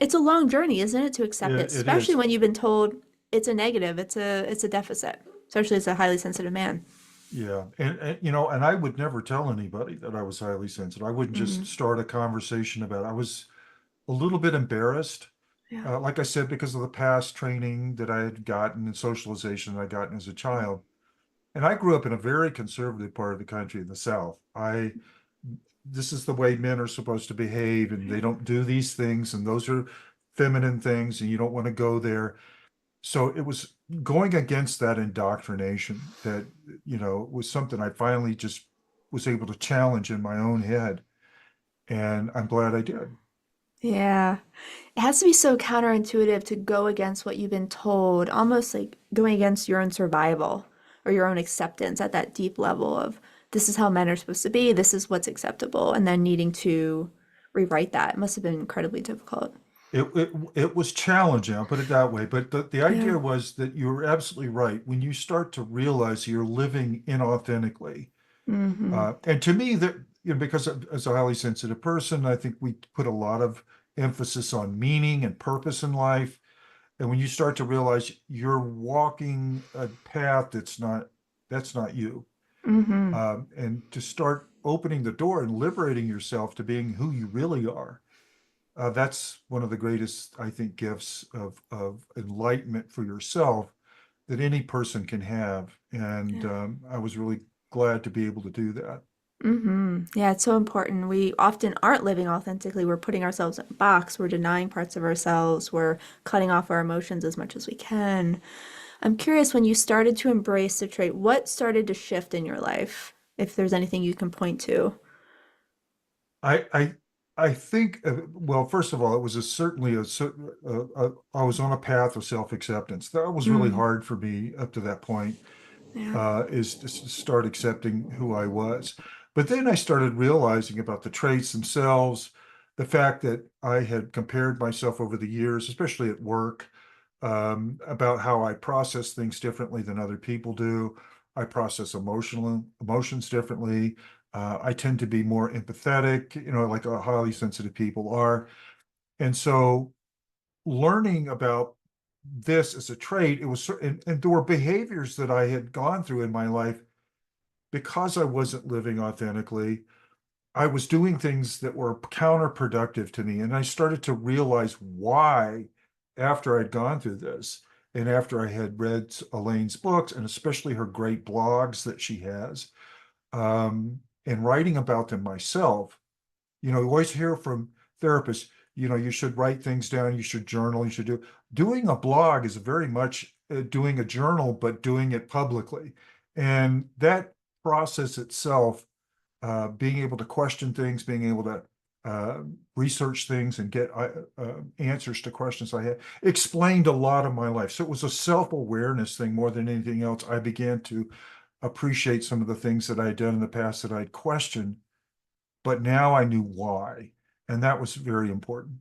It's a long journey, isn't it, to accept it, It especially is. when you've been told it's a negative, it's a deficit, especially as a highly sensitive man. Yeah. And I would never tell anybody that I was highly sensitive. I wouldn't just Hmm. start a conversation about it. I was a little bit embarrassed, Yeah. like I said, because of the past training that I had gotten and socialization that I gotten as a child. And I grew up in a very conservative part of the country in the South. This is the way men are supposed to behave, and they don't do these things, and those are feminine things, and you don't want to go there. So it was going against that indoctrination that, was something I finally just was able to challenge in my own head. And I'm glad I did. Yeah. It has to be so counterintuitive to go against what you've been told, almost like going against your own survival or your own acceptance at that deep level of this is how men are supposed to be, this is what's acceptable, and then needing to rewrite that. It must have been incredibly difficult. It was challenging, I'll put it that way. But the Yeah. idea was that you were absolutely right. When you start to realize you're living inauthentically, Hmm. and to me, that because as a highly sensitive person, I think we put a lot of emphasis on meaning and purpose in life. And when you start to realize you're walking a path that's not you, Hmm. and to start opening the door and liberating yourself to being who you really are, that's one of the greatest, I think, gifts of enlightenment for yourself that any person can have. And Yeah. I was really glad to be able to do that. Yeah, it's so important. We often aren't living authentically. We're putting ourselves in a box. We're denying parts of ourselves. We're cutting off our emotions as much as we can. I'm curious when you started to embrace the trait, what started to shift in your life, if there's anything you can point to? I I I think, well, first of all, it was certainly I was on a path of self-acceptance. That was really Mm, hard for me up to that point, yeah. is to start accepting who I was. But then I started realizing about the traits themselves, the fact that I had compared myself over the years, especially at work, about how I process things differently than other people do. I process emotions differently. I tend to be more empathetic, like highly sensitive people are. And so learning about this as a trait, and there were behaviors that I had gone through in my life because I wasn't living authentically. I was doing things that were counterproductive to me. And I started to realize why after I'd gone through this and after I had read Elaine's books and especially her great blogs that she has, and writing about them myself. You always hear from therapists, you should write things down, you should journal, you should doing a blog is very much doing a journal, but doing it publicly. And that process itself, being able to question things, being able to research things and get answers to questions I had, explained a lot of my life. So it was a self-awareness thing more than anything else. I began to appreciate some of the things that I had done in the past that I'd questioned, but now I knew why. And that was very important.